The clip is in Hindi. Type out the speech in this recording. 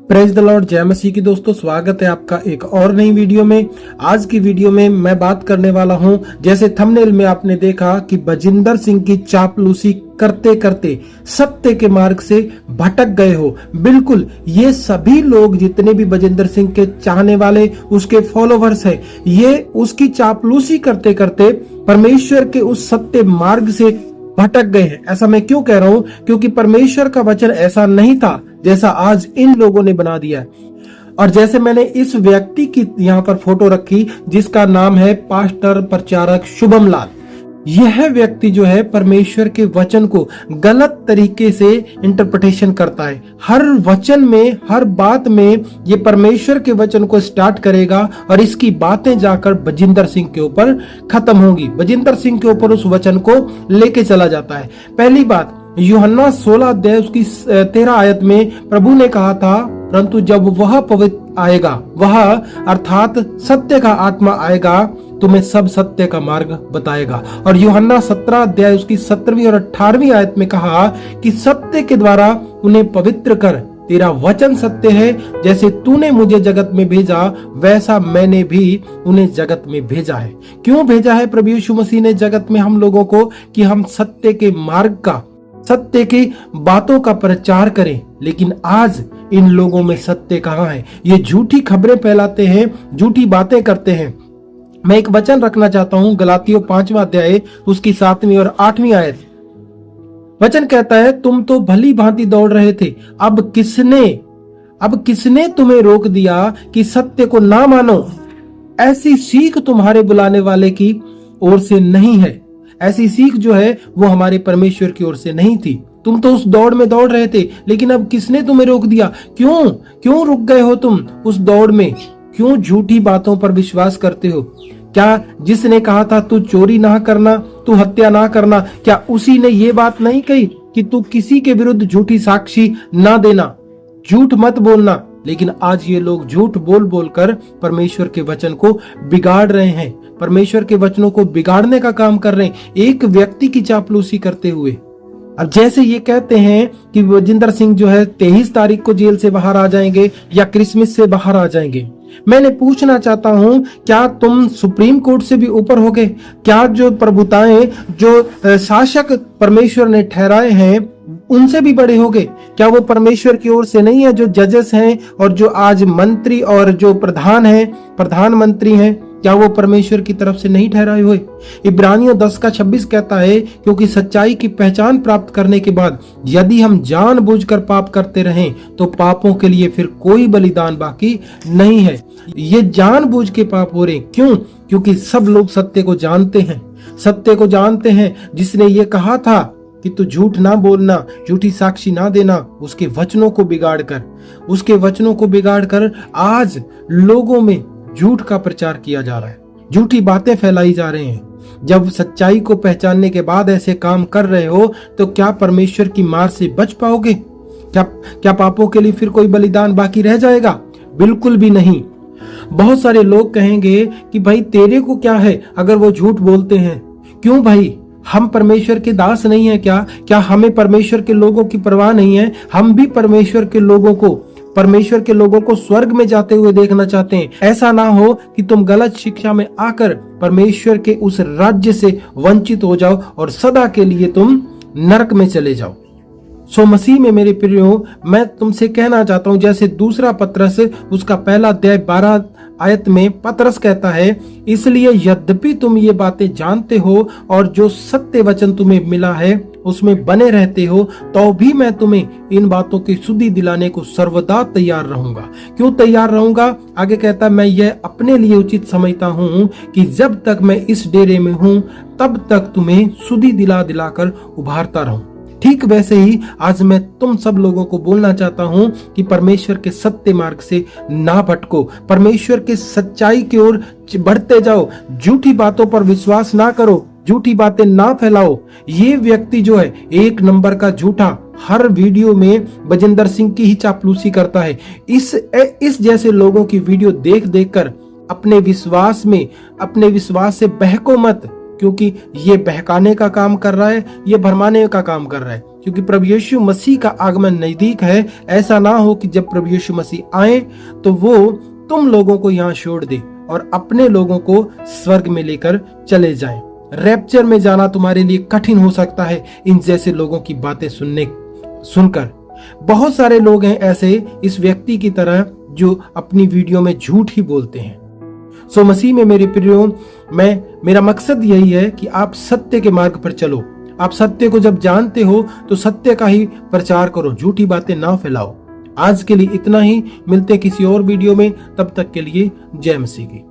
प्रेज द लॉर्ड, जय मसीह की। दोस्तों, स्वागत है आपका एक और नई वीडियो में। आज की वीडियो में मैं बात करने वाला हूं, जैसे थंबनेल में आपने देखा कि बजिंदर सिंह की चापलूसी करते करते सत्य के मार्ग से भटक गए हो। बिल्कुल, ये सभी लोग जितने भी बजिंदर सिंह के चाहने वाले, उसके फॉलोवर्स हैं, ये उसकी चापलूसी करते करते परमेश्वर के उस सत्य मार्ग से भटक गए हैं। ऐसा मैं क्यों कह रहा हूं? क्योंकि परमेश्वर का वचन ऐसा नहीं था जैसा आज इन लोगों ने बना दिया है। और जैसे मैंने इस व्यक्ति की यहाँ पर फोटो रखी, जिसका नाम है पास्टर प्रचारक शुभम लाल। यह व्यक्ति जो है परमेश्वर के वचन को गलत तरीके से इंटरप्रिटेशन करता है। हर वचन में, हर बात में ये परमेश्वर के वचन को स्टार्ट करेगा और इसकी बातें जाकर बजिंदर सिंह के ऊपर खत्म होंगी। बजिंदर सिंह के ऊपर उस वचन को लेके चला जाता है। पहली बात, यूहन्ना 16 अध्याय उसकी 13 आयत में प्रभु ने कहा था, परंतु जब वह पवित्र आएगा, वह अर्थात सत्य का आत्मा आएगा, तुम्हें सब सत्य का मार्ग बताएगा। और यूहन्ना 17 अध्याय उसकी 17वीं और 18वीं आयत में कहा कि सत्य के द्वारा उन्हें पवित्र कर, तेरा वचन सत्य है। जैसे तूने मुझे जगत में भेजा, वैसा मैंने भी उन्हें जगत में भेजा है। क्यों भेजा है प्रभु यीशु मसीह ने जगत में हम लोगों को? कि हम सत्य के मार्ग का, सत्य की बातों का प्रचार करें। लेकिन आज इन लोगों में सत्य कहाँ है? ये झूठी खबरें फैलाते हैं, झूठी बातें करते हैं। मैं एक वचन रखना चाहता हूं, गलातियों 5वां अध्याय उसकी 7वीं और 8वीं आयत। वचन कहता है, तुम तो भली भांति दौड़ रहे थे, अब किसने तुम्हें रोक दिया कि सत्य को ना मानो? ऐसी सीख तुम्हारे बुलाने वाले की ओर से नहीं है। ऐसी सीख जो है वो हमारे परमेश्वर की ओर से नहीं थी। तुम तो उस दौड़ में दौड़ रहे थे, लेकिन अब किसने तुम्हें रोक दिया? क्यों रुक गए हो तुम उस दौड़ में? क्यों झूठी बातों पर विश्वास करते हो? क्या जिसने कहा था तू चोरी ना करना, तू हत्या ना करना, क्या उसी ने ये बात नहीं कही कि तू किसी के विरुद्ध झूठी साक्षी ना देना, झूठ मत बोलना? लेकिन आज ये लोग झूठ बोल बोलकर परमेश्वर के वचन को बिगाड़ रहे हैं, परमेश्वर के वचनों को बिगाड़ने का काम कर रहे हैं, एक व्यक्ति की चापलूसी करते हुए। अब जैसे ये कहते हैं कि बजिंदर सिंह जो है 23 तारीख को जेल से बाहर आ जाएंगे या क्रिसमस से बाहर आ जाएंगे। मैंने पूछना चाहता हूं, क्या तुम सुप्रीम कोर्ट से भी ऊपर होगे? क्या जो प्रभुताएं, जो शासक परमेश्वर ने ठहराए हैं, उनसे भी बड़े होगे? क्या वो परमेश्वर की ओर से नहीं है? जो जजेस हैं और जो आज मंत्री और जो प्रधानमंत्री हैं, क्या वो परमेश्वर की तरफ से नहीं ठहराए हुए? इब्रानियों 10:26 कहता है, क्योंकि सच्चाई की पहचान प्राप्त करने के बाद यदि हम जानबूझकर पाप करते रहें तो पापों के लिए फिर कोई बलिदान बाकी नहीं है। ये जानबूझ के पाप हो रहे। क्यों? क्योंकि सब लोग सत्य को जानते हैं। जिसने ये कहा था कि तू झूठ ना बोलना, झूठी साक्षी ना देना, उसके वचनों को बिगाड़कर आज लोगों में झूठ का प्रचार किया जा रहा है, झूठी बातें फैलाई जा रही हैं। जब सच्चाई को पहचानने के बाद ऐसे काम कर रहे हो तो क्या परमेश्वर की मार से बच पाओगे? क्या पापों के लिए फिर कोई बलिदान बाकी रह जाएगा? बिल्कुल भी नहीं। बहुत सारे लोग कहेंगे कि भाई तेरे को क्या है अगर वो झूठ बोलते हैं? क्यों भाई, हम परमेश्वर के दास नहीं है क्या हमें परमेश्वर के लोगों की परवाह नहीं है? हम भी परमेश्वर के लोगों को स्वर्ग में जाते हुए देखना चाहते हैं। ऐसा ना हो कि तुम गलत शिक्षा में आकर परमेश्वर के उस राज्य से वंचित हो जाओ और सदा के लिए तुम नरक में चले जाओ। सो मसीह में मेरे प्रियो, मैं तुमसे कहना चाहता हूं, जैसे दूसरा पतरस उसका 1 अध्याय 12 आयत में पतरस कहता है, इसलिए यद्यपि तुम ये बातें जानते हो और जो सत्य वचन तुम्हें मिला है उसमें बने रहते हो, तो भी मैं तुम्हें इन बातों की सुधि दिलाने को सर्वदा तैयार रहूंगा। क्यों तैयार रहूंगा? आगे कहता है, मैं यह अपने लिए उचित समझता हूं कि जब तक मैं इस डेरे में हूं तब तक तुम्हें सुधि दिलाकर उभारता रहूं। ठीक वैसे ही आज मैं तुम सब लोगों को बोलना चाहता हूं कि परमेश्वर के सत्य मार्ग से ना भटको, परमेश्वर के सच्चाई की ओर बढ़ते जाओ, झूठी बातों पर विश्वास ना करो, झूठी बातें ना फैलाओ। ये व्यक्ति जो है 1 नंबर का झूठा, हर वीडियो में बजिंदर सिंह की ही चापलूसी करता है। इस जैसे लोगों की वीडियो देख कर अपने विश्वास से बहको मत। क्योंकि ये बहकाने का काम कर रहा है, ये भरमाने का काम कर रहा है। क्योंकि प्रभु यीशु मसीह का आगमन नजदीक है। ऐसा ना हो कि जब प्रभु यीशु मसीह आए तो वो तुम लोगों को यहाँ छोड़ दे और अपने लोगों को स्वर्ग में लेकर चले जाएं। रैप्चर में जाना तुम्हारे लिए कठिन हो सकता है इन जैसे लोगों की बातें सुनकर। बहुत सारे लोग हैं ऐसे इस व्यक्ति की तरह जो अपनी वीडियो में झूठ ही बोलते हैं। सो मसीह में मेरे प्रियो, मेरा मकसद यही है कि आप सत्य के मार्ग पर चलो। आप सत्य को जब जानते हो तो सत्य का ही प्रचार करो, झूठी बातें ना फैलाओ। आज के लिए इतना ही, मिलते किसी और वीडियो में, तब तक के लिए जय मसीह की।